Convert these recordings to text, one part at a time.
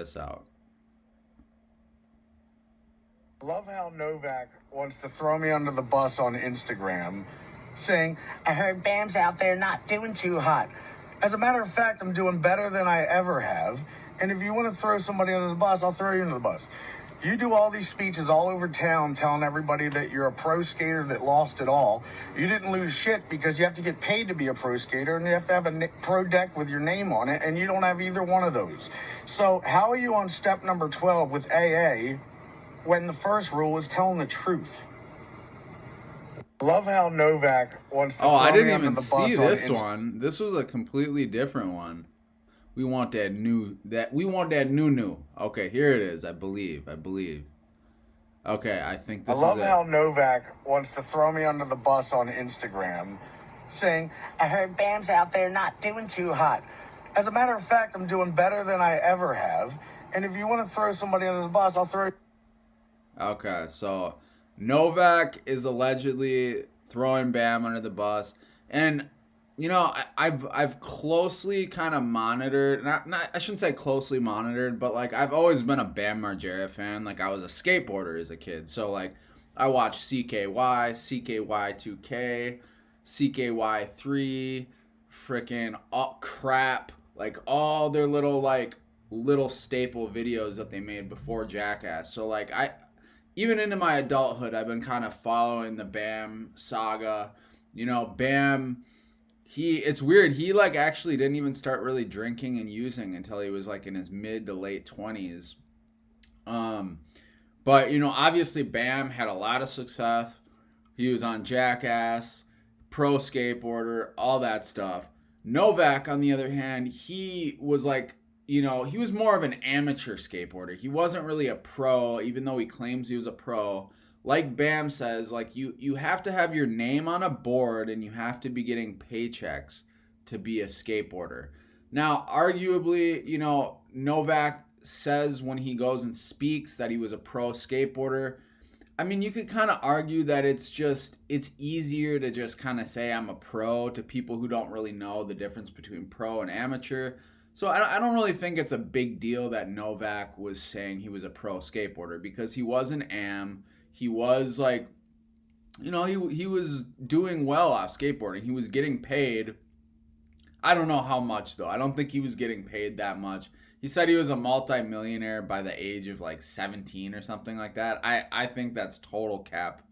this out. Love how Novak wants to throw me under the bus on Instagram, saying, I heard Bam's out there not doing too hot. As a matter of fact, I'm doing better than I ever have. And if you want to throw somebody under the bus, I'll throw you under the bus. You do all these speeches all over town telling everybody that you're a pro skater that lost it all. You didn't lose shit because you have to get paid to be a pro skater and you have to have a pro deck with your name on it, and you don't have either one of those. So how are you on step number 12 with AA when the first rule is telling the truth? Love how Novak wants to Oh, I throw me didn't under even the see bus this on one. This was a completely different one. We want that new new. Okay, here it is. I believe. Okay, I think I this love is it. how Novak wants to throw me under the bus on Instagram, saying, I heard Bam's out there not doing too hot. As a matter of fact, I'm doing better than I ever have. And if you want to throw somebody under the bus, I'll throw you. Okay, so Novak is allegedly throwing Bam under the bus, and you know I've closely kind of monitored. Not I shouldn't say closely monitored, but like I've always been a Bam Margera fan. Like I was a skateboarder as a kid, so like I watched CKY, CKY2K, CKY3, freaking all crap, like all their little staple videos that they made before Jackass. So like I even into my adulthood, I've been kind of following the Bam saga. You know, Bam, it's weird. He like actually didn't even start really drinking and using until he was like in his mid to late 20s. But you know, obviously Bam had a lot of success. He was on Jackass, pro skateboarder, all that stuff. Novak, on the other hand, he was like, you know, he was more of an amateur skateboarder. He wasn't really a pro, even though he claims he was a pro. Like Bam says, like you have to have your name on a board and you have to be getting paychecks to be a skateboarder. Now, arguably, you know, Novak says when he goes and speaks that he was a pro skateboarder. I mean, you could kind of argue that it's easier to just kind of say I'm a pro to people who don't really know the difference between pro and amateur. So I don't really think it's a big deal that Novak was saying he was a pro skateboarder, because he was an am. He was like, you know, he was doing well off skateboarding. He was getting paid. I don't know how much though. I don't think he was getting paid that much. He said he was a multi-millionaire by the age of like 17 or something like that. I think that's total cap.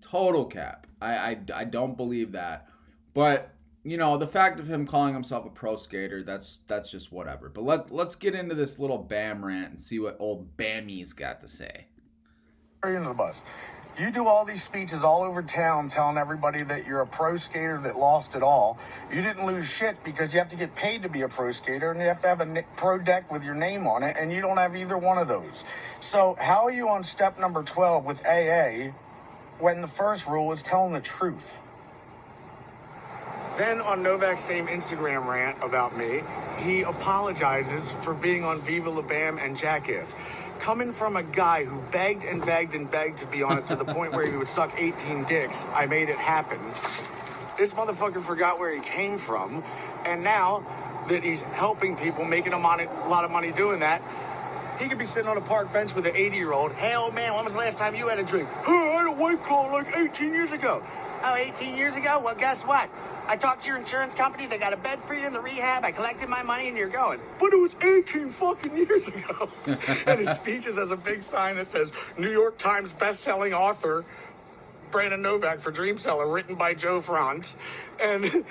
Total cap. I don't believe that. But you know, the fact of him calling himself a pro skater, that's just whatever. But let's get into this little Bam rant and see what old Bammy's got to say. Into the bus. You do all these speeches all over town telling everybody that you're a pro skater that lost it all. You didn't lose shit because you have to get paid to be a pro skater and you have to have a pro deck with your name on it, and you don't have either one of those. So how are you on step number 12 with AA when the first rule is telling the truth? Then on Novak's same Instagram rant about me, he apologizes for being on Viva La Bam and Jackass. Coming from a guy who begged and begged and begged to be on it to the point where he would suck 18 dicks, I made it happen. This motherfucker forgot where he came from, and now that he's helping people, making a lot of money doing that, he could be sitting on a park bench with an 80-year-old. Hey, old man, when was the last time you had a drink? Oh, I had a White Claw like 18 years ago. Oh, 18 years ago? Well, guess what? I talked to your insurance company. They got a bed for you in the rehab. I collected my money, and you're going. But it was 18 fucking years ago. And his speeches has a big sign that says, New York Times best-selling author Brandon Novak for Dream Seller, written by Joe Franz. And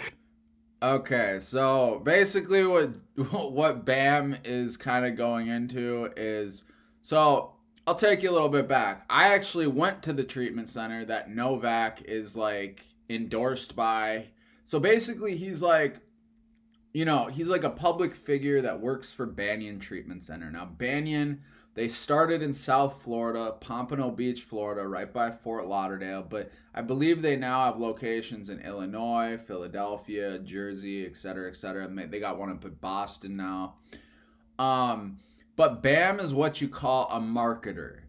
Okay, so basically what Bam is kind of going into is, so I'll take you a little bit back. I actually went to the treatment center that Novak is like endorsed by. So basically he's like, you know, he's like a public figure that works for Banyan Treatment Center. Now Banyan, they started in South Florida, Pompano Beach, Florida, right by Fort Lauderdale, but I believe they now have locations in Illinois, Philadelphia, Jersey, et cetera, et cetera. They got one up in Boston now. But BAM is what you call a marketer.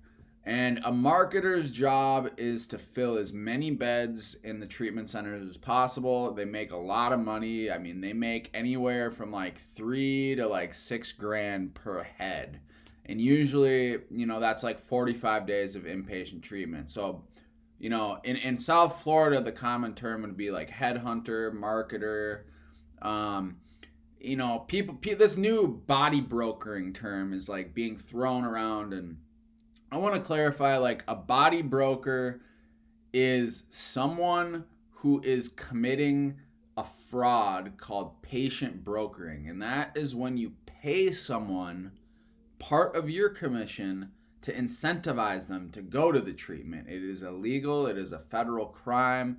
And a marketer's job is to fill as many beds in the treatment centers as possible. They make a lot of money. I mean, they make anywhere from like $3 to like $6 grand per head. And usually, that's like 45 days of inpatient treatment. So, in South Florida, the common term would be like headhunter, marketer. People, this new body brokering term is like being thrown around. And I want to clarify, like, a body broker is someone who is committing a fraud called patient brokering. And that is when you pay someone part of your commission to incentivize them to go to the treatment. It is illegal. It is a federal crime.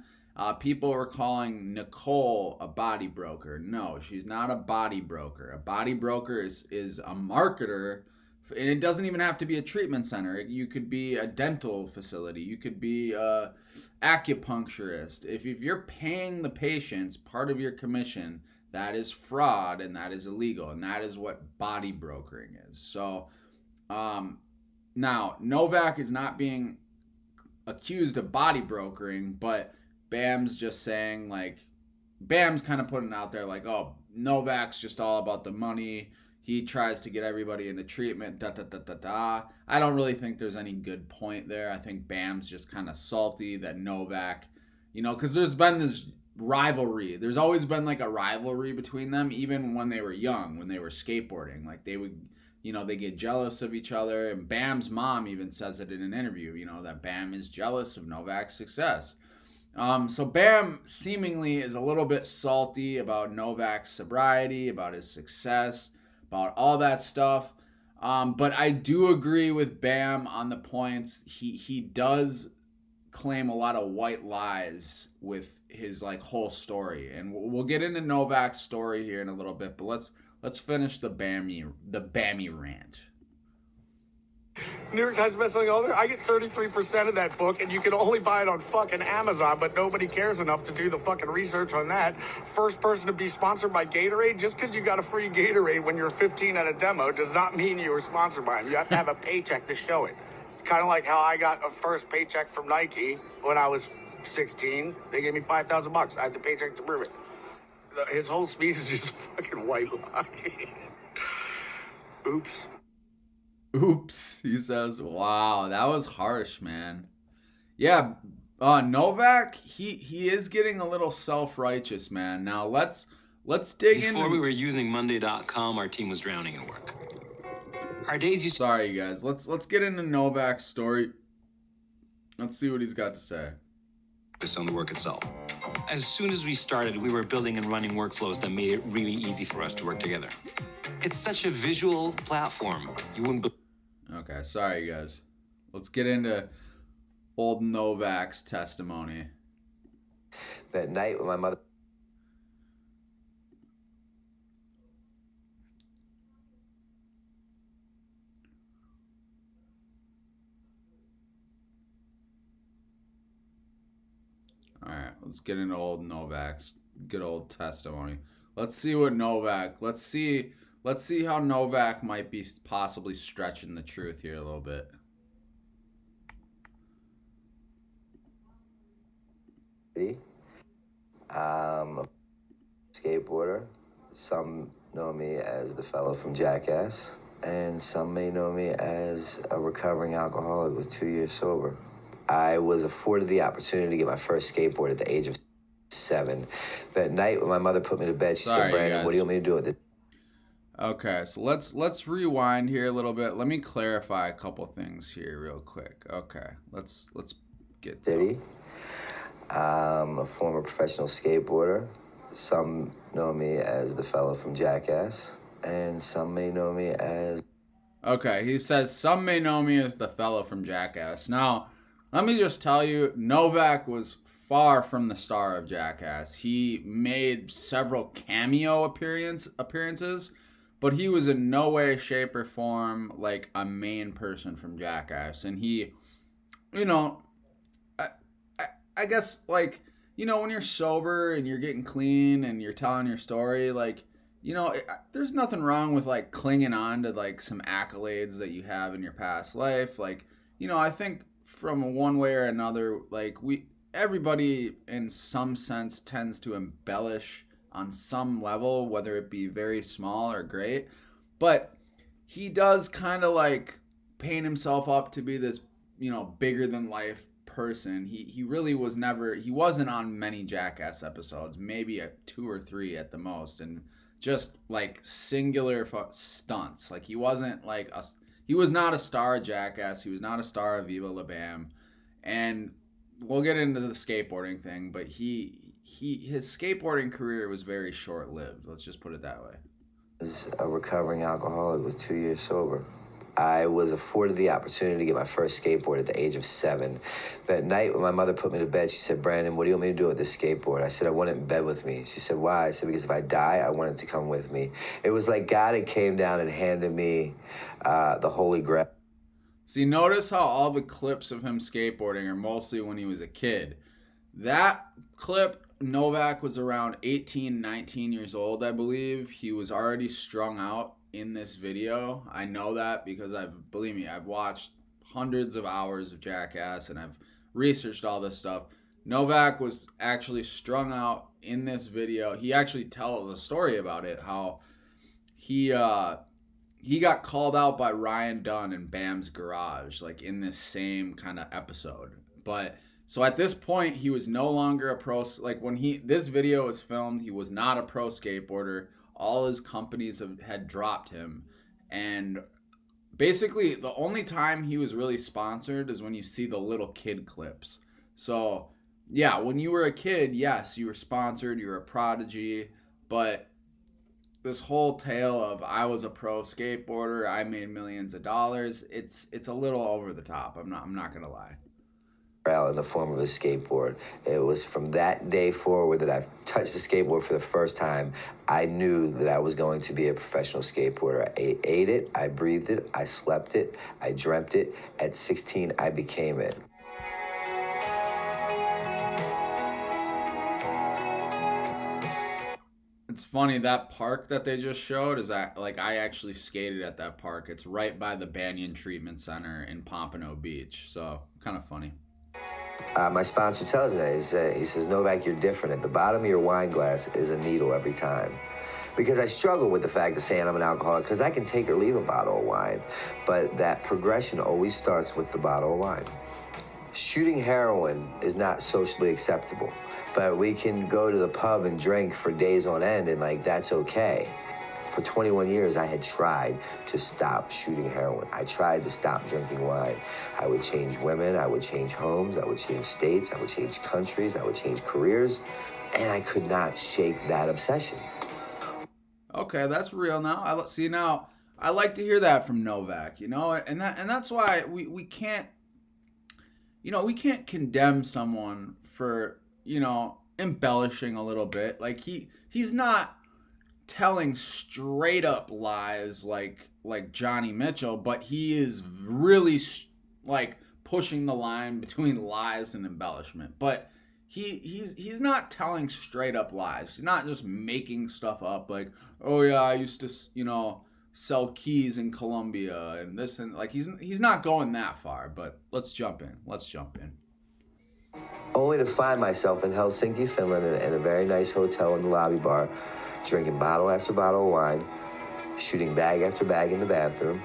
People are calling Nicole a body broker. No, she's not a body broker. A body broker is a marketer, and it doesn't even have to be a treatment center. You could be a dental facility. You could be a acupuncturist. If you're paying the patients part of your commission, that is fraud and that is illegal, and that is what body brokering is. So now Novak is not being accused of body brokering, but Bam's just saying, like, Bam's kind of putting it out there like, oh, Novak's just all about the money. He tries to get everybody into treatment, da-da-da-da-da. I don't really think there's any good point there. I think Bam's just kind of salty that Novak, because there's been this rivalry. There's always been like a rivalry between them, even when they were young, when they were skateboarding. Like, they would, they get jealous of each other. And Bam's mom even says it in an interview, that Bam is jealous of Novak's success. So Bam seemingly is a little bit salty about Novak's sobriety, about his success, about all that stuff. But I do agree with Bam on the points. He does claim a lot of white lies with his like whole story, and we'll get into Novak's story here in a little bit. But let's finish the Bammy rant. New York Times bestselling author. I get 33% of that book, and you can only buy it on fucking Amazon, but nobody cares enough to do the fucking research on that. First person to be sponsored by Gatorade. Just because you got a free Gatorade when you're 15 at a demo does not mean you were sponsored by them. You have to have a paycheck to show it. Kind of like how I got a first paycheck from Nike when I was 16. They gave me $5,000. I have the paycheck to prove it. His whole speech is just fucking white lie. Oops, he says. Wow, that was harsh, man. Yeah, Novak, he is getting a little self-righteous, man. Now let's dig in. Before we were using Monday.com, our team was drowning in work. Our days used. Sorry, guys. Let's get into Novak's story. Let's see what he's got to say. Focus on the work itself. As soon as we started, we were building and running workflows that made it really easy for us to work together. It's such a visual platform. You wouldn't. Okay, sorry, guys. Let's get into old Novak's testimony. That night when my mother... All right, let's get into old Novak's good old testimony. Let's see what Novak... Let's see how Novak might be possibly stretching the truth here a little bit. I'm a skateboarder. Some know me as the fellow from Jackass, and some may know me as a recovering alcoholic with 2 years sober. I was afforded the opportunity to get my first skateboard at the age of 7. That night when my mother put me to bed, she said, "Brandon, what do you want me to do with it?" Okay, so let's rewind here a little bit. Let me clarify a couple things here real quick. Okay, let's get City. I'm a former professional skateboarder. Some know me as the fellow from Jackass, and some may know me as... Okay, he says some may know me as the fellow from Jackass. Now, let me just tell you, Novak was far from the star of Jackass. He made several cameo appearances, but he was in no way, shape, or form like a main person from Jackass. And he, I guess, like, when you're sober and you're getting clean and you're telling your story, like, there's nothing wrong with, like, clinging on to, like, some accolades that you have in your past life. Like, I think from one way or another, like, everybody in some sense tends to embellish on some level, whether it be very small or great. But he does kind of like paint himself up to be this, bigger than life person. He really was never, he wasn't on many Jackass episodes, maybe 2 or 3 at the most, and just like singular stunts. Like he wasn't like he was not a star of Jackass. He was not a star of Viva La Bam. And we'll get into the skateboarding thing, but his skateboarding career was very short-lived. Let's just put it that way. As a recovering alcoholic with 2 years sober, I was afforded the opportunity to get my first skateboard at the age of 7. That night when my mother put me to bed, she said, "Brandon, what do you want me to do with this skateboard?" I said, "I want it in bed with me." She said, "Why?" I said, "Because if I die, I want it to come with me." It was like God had came down and handed me the Holy Grail. See, notice how all the clips of him skateboarding are mostly when he was a kid. That clip, Novak was around 18, 19 years old, I believe. He was already strung out in this video. I know that because believe me, I've watched hundreds of hours of Jackass and I've researched all this stuff. Novak was actually strung out in this video. He actually tells a story about it, how he got called out by Ryan Dunn in Bam's garage, like in this same kind of episode. But so at this point, he was no longer a pro. Like when this video was filmed, he was not a pro skateboarder. All his companies had dropped him. And basically the only time he was really sponsored is when you see the little kid clips. So yeah, when you were a kid, yes, you were sponsored, you were a prodigy, but this whole tale of I was a pro skateboarder, I made millions of dollars, it's a little over the top. I'm not gonna lie. In the form of a skateboard. It was from that day forward that I touched the skateboard for the first time. I knew that I was going to be a professional skateboarder. I ate it, I breathed it, I slept it, I dreamt it. At 16, I became it. It's funny, that park that they just showed is I actually skated at that park. It's right by the Banyan Treatment Center in Pompano Beach. So kind of funny. My sponsor tells me that. He says, "Novak, you're different. At the bottom of your wine glass is a needle every time." Because I struggle with the fact of saying I'm an alcoholic, because I can take or leave a bottle of wine. But that progression always starts with the bottle of wine. Shooting heroin is not socially acceptable. But we can go to the pub and drink for days on end, and that's okay. For 21 years, I had tried to stop shooting heroin. I tried to stop drinking wine. I would change women, I would change homes, I would change states, I would change countries, I would change careers, and I could not shake that obsession. Okay, that's real now. Now I like to hear that from Novak, and that's why we can't, we can't condemn someone for, embellishing a little bit. Like he's not telling straight up lies like Johnny Mitchell, but he is really pushing the line between lies and embellishment. But he's not telling straight up lies. He's not just making stuff up like, "Oh yeah, I used to sell keys in Colombia and this," and he's not going that far. But let's jump in. Only to find myself in Helsinki, Finland, in a very nice hotel in the lobby bar, drinking bottle after bottle of wine, shooting bag after bag in the bathroom.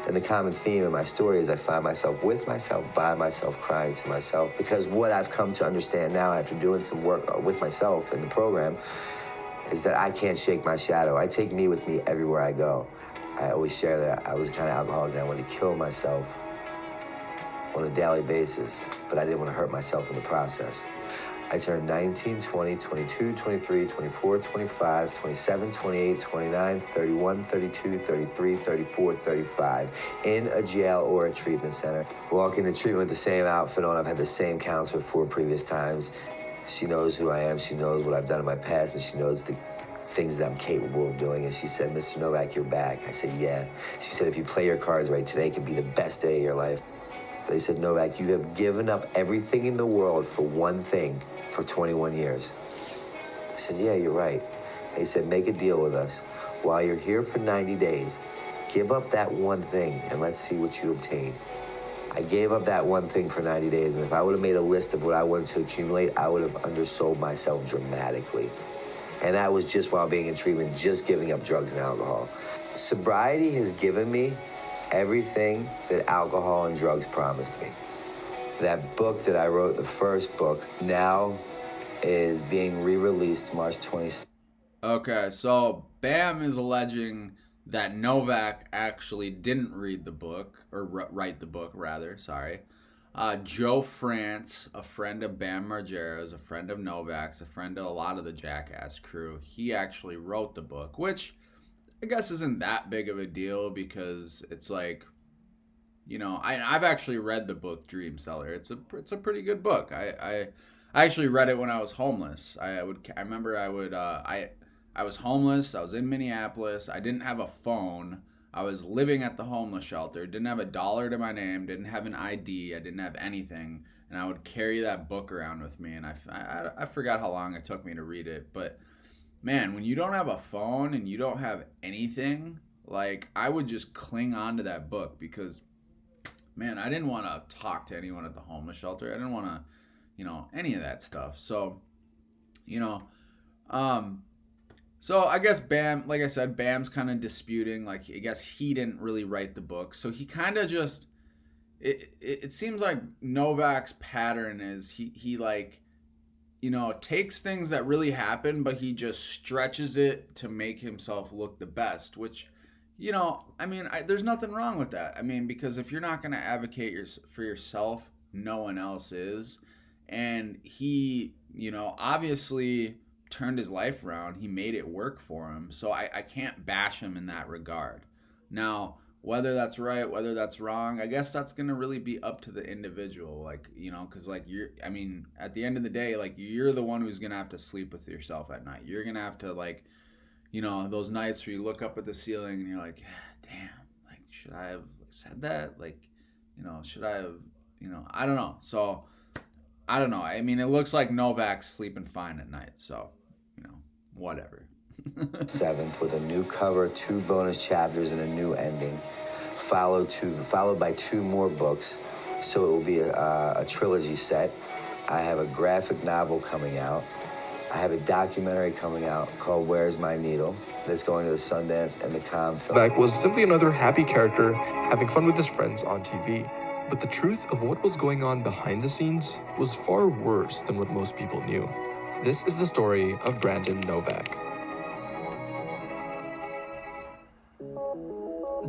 And the common theme in my story is I find myself with myself, by myself, crying to myself. Because what I've come to understand now after doing some work with myself in the program is that I can't shake my shadow. I take me with me everywhere I go. I always share that I was the kind of alcoholic that I wanted to kill myself on a daily basis, but I didn't want to hurt myself in the process. I turned 19, 20, 22, 23, 24, 25, 27, 28, 29, 31, 32, 33, 34, 35 in a jail or a treatment center. Walking to treatment with the same outfit on. I've had the same counselor 4 previous times. She knows who I am. She knows what I've done in my past, and she knows the things that I'm capable of doing. And she said, "Mr. Novak, you're back." I said, "Yeah." She said, "If you play your cards right, today could be the best day of your life." They said, "Novak, you have given up everything in the world for one thing for 21 years. I said, "Yeah, you're right." They said, "Make a deal with us. While you're here for 90 days, give up that one thing and let's see what you obtain." I gave up that one thing for 90 days, and if I would have made a list of what I wanted to accumulate, I would have undersold myself dramatically. And that was just while being in treatment, just giving up drugs and alcohol. Sobriety has given me everything that alcohol and drugs promised me. That book that I wrote, the first book, now is being re-released March 26th. Okay, so Bam is alleging that Novak actually didn't read the book, or write the book, rather, sorry. Joe France, a friend of Bam Margera's, a friend of Novak's, a friend of a lot of the Jackass crew, he actually wrote the book, which I guess isn't that big of a deal because it's like, you know, I've actually read the book Dream Seller. It's a pretty good book. I actually read it when I was homeless. I was homeless. I was in Minneapolis. I didn't have a phone. I was living at the homeless shelter. Didn't have $1 to my name. Didn't have an ID. I didn't have anything. And I would carry that book around with me. And I forgot how long it took me to read it. But man, when you don't have a phone and you don't have anything, like I would just cling on to that book because, man, I didn't want to talk to anyone at the homeless shelter. I didn't want to, you know, any of that stuff. So, you know, so I guess Bam, like I said, Bam's kind of disputing, like, I guess he didn't really write the book. So he kind of just, it seems like Novak's pattern is he like, you know, takes things that really happen, but he just stretches it to make himself look the best, which, you know, I mean, there's nothing wrong with that. I mean, because if you're not going to advocate for yourself, no one else is. And he, you know, obviously turned his life around. He made it work for him. So I can't bash him in that regard. Now, whether that's right, whether that's wrong, I guess that's going to really be up to the individual. Like, you know, because like I mean, at the end of the day, like you're the one who's going to have to sleep with yourself at night. You're going to have to, like, you know, those nights where you look up at the ceiling and you're like, damn, like, should I have said that? Like, you know, should I have, you know, I don't know. So I don't know. I mean, it looks like Novak's sleeping fine at night. So, you know, whatever. 7th with a new cover, 2 bonus chapters, and a new ending, followed by 2 more books. So it will be a trilogy set. I have a graphic novel coming out. I have a documentary coming out called Where's My Needle that's going to the Sundance and the Cannes Film. Novak was simply another happy character having fun with his friends on TV. But the truth of what was going on behind the scenes was far worse than what most people knew. This is the story of Brandon Novak.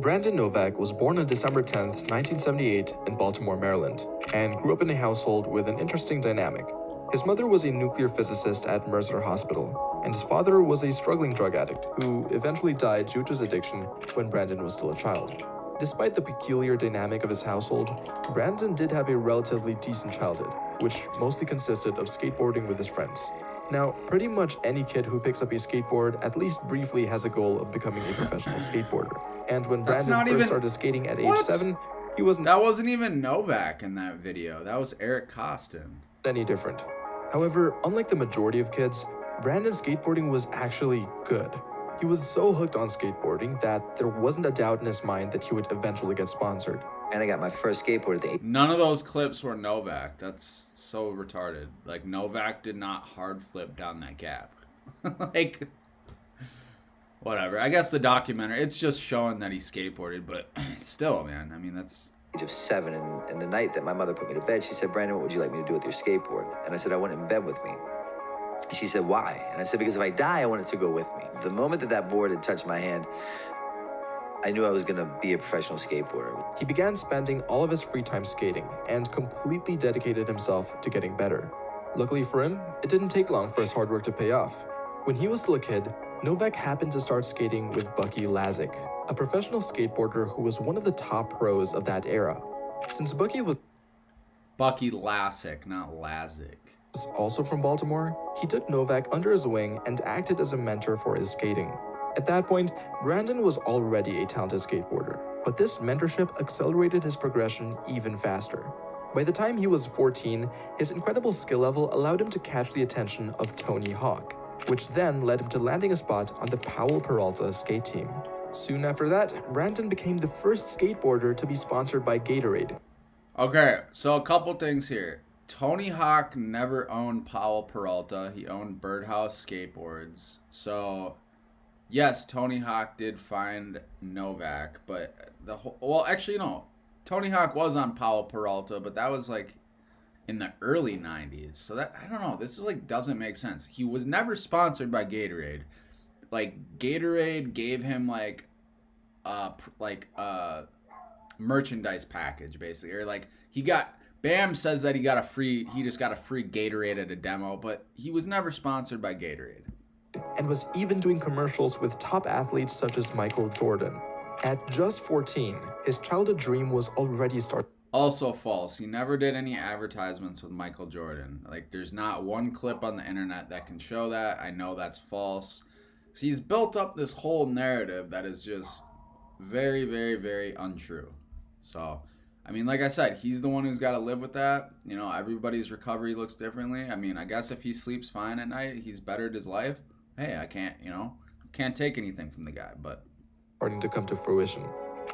Brandon Novak was born on December 10th, 1978 in Baltimore, Maryland, and grew up in a household with an interesting dynamic. His mother was a nuclear physicist at Mercer Hospital, and his father was a struggling drug addict who eventually died due to his addiction when Brandon was still a child. Despite the peculiar dynamic of his household, Brandon did have a relatively decent childhood, which mostly consisted of skateboarding with his friends. Now, pretty much any kid who picks up a skateboard at least briefly has a goal of becoming a professional skateboarder. And when Brandon first started skating at age 7, he wasn't... That wasn't even Novak in that video. That was Eric Costin. ...any different. However, unlike the majority of kids, Brandon's skateboarding was actually good. He was so hooked on skateboarding that there wasn't a doubt in his mind that he would eventually get sponsored. And I got my first skateboard at the age... None of those clips were Novak. That's so retarded. Like, Novak did not hard flip down that gap. Like, whatever. I guess the documentary, it's just showing that he skateboarded, but still, man, I mean, that's... Age of 7, and the night that my mother put me to bed, she said, Brandon, what would you like me to do with your skateboard? And I said, I want it in bed with me. She said, why? And I said, because if I die, I want it to go with me. The moment that board had touched my hand, I knew I was going to be a professional skateboarder. He began spending all of his free time skating and completely dedicated himself to getting better. Luckily for him, it didn't take long for his hard work to pay off. When he was still a kid, Novak happened to start skating with Bucky Lazick, a professional skateboarder who was one of the top pros of that era. Since Bucky was Bucky Lazick, not Lazick. Also from Baltimore, he took Novak under his wing and acted as a mentor for his skating. At that point, Brandon was already a talented skateboarder, but this mentorship accelerated his progression even faster. By the time he was 14, his incredible skill level allowed him to catch the attention of Tony Hawk, which then led him to landing a spot on the Powell Peralta skate team. Soon after that, Brandon became the first skateboarder to be sponsored by Gatorade. Okay, so a couple things here. Tony Hawk never owned Powell Peralta. He owned Birdhouse Skateboards. So, yes, Tony Hawk did find Novak, but actually, no. Tony Hawk was on Powell Peralta, but that was like in the early 90s. So that, I don't know, this is like doesn't make sense. He was never sponsored by Gatorade. Like Gatorade gave him like a merchandise package basically, or like Bam says that he just got a free Gatorade at a demo, but he was never sponsored by Gatorade. And was even doing commercials with top athletes such as Michael Jordan. At just 14, his childhood dream was already started. Also false. He never did any advertisements with Michael Jordan. Like, there's not one clip on the internet that can show that. I know that's false. So he's built up this whole narrative that is just very, very, very untrue. So, I mean, like I said, he's the one who's got to live with that. You know, everybody's recovery looks differently. I mean, I guess if he sleeps fine at night, he's bettered his life. Hey, I can't take anything from the guy, but... starting to come to fruition.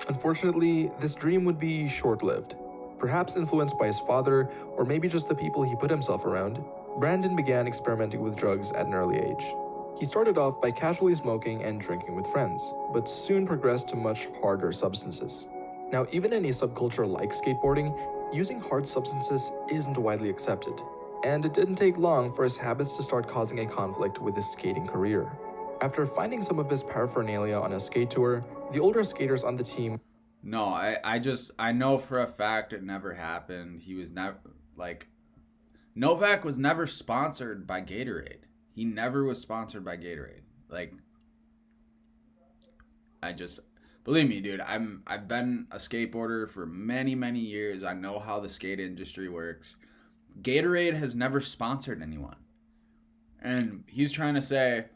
Unfortunately, this dream would be short-lived. Perhaps influenced by his father, or maybe just the people he put himself around, Brandon began experimenting with drugs at an early age. He started off by casually smoking and drinking with friends, but soon progressed to much harder substances. Now, even in a subculture like skateboarding, using hard substances isn't widely accepted, and it didn't take long for his habits to start causing a conflict with his skating career. After finding some of his paraphernalia on a skate tour, the older skaters on the team... No, I know for a fact it never happened. He was never, like... Novak was never sponsored by Gatorade. He never was sponsored by Gatorade. Like... Believe me, dude, I've been a skateboarder for many, many years. I know how the skate industry works. Gatorade has never sponsored anyone. And he's trying to say...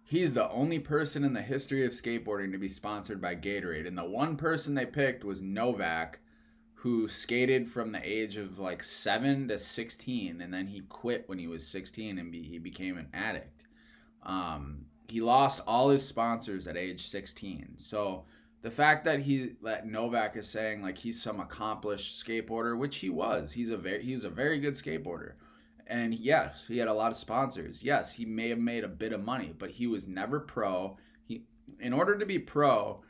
he's the only person in the history of skateboarding to be sponsored by Gatorade. And the one person they picked was Novak, who skated from the age of like 7 to 16. And then he quit when he was 16 and he became an addict. He lost all his sponsors at age 16. So the fact that Novak is saying like he's some accomplished skateboarder, which he was. He was a very good skateboarder. And yes, he had a lot of sponsors. Yes, he may have made a bit of money, but he was never pro. In order to be pro,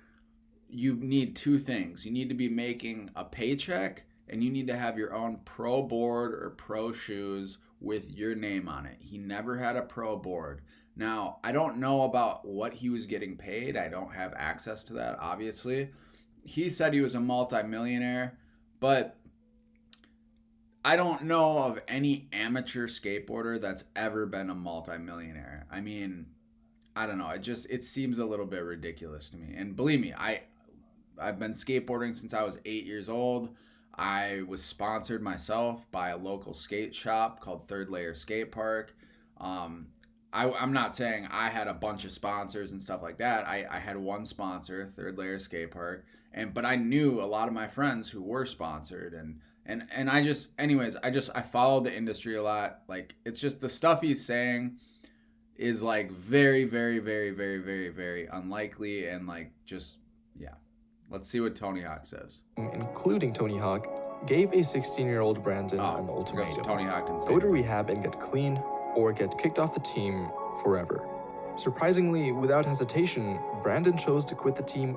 you need two things. You need to be making a paycheck, and you need to have your own pro board or pro shoes with your name on it. He never had a pro board. Now, I don't know about what he was getting paid. I don't have access to that, obviously. He said he was a multimillionaire, but... I don't know of any amateur skateboarder that's ever been a multimillionaire. I mean, I don't know. It seems a little bit ridiculous to me. And believe me, I've been skateboarding since I was 8 years old. I was sponsored myself by a local skate shop called Third Layer Skate Park. I'm not saying I had a bunch of sponsors and stuff like that. I had one sponsor, Third Layer Skate Park, but I knew a lot of my friends who were sponsored, and I followed the industry a lot. Like, it's just the stuff he's saying is like very, very, very, very, very, very unlikely, and like just, yeah. Let's see what Tony Hawk says. Including Tony Hawk, gave a 16-year-old Brandon an ultimatum. Tony Hawk didn't say go to rehab and get clean, or get kicked off the team forever. Surprisingly, without hesitation, Brandon chose to quit the team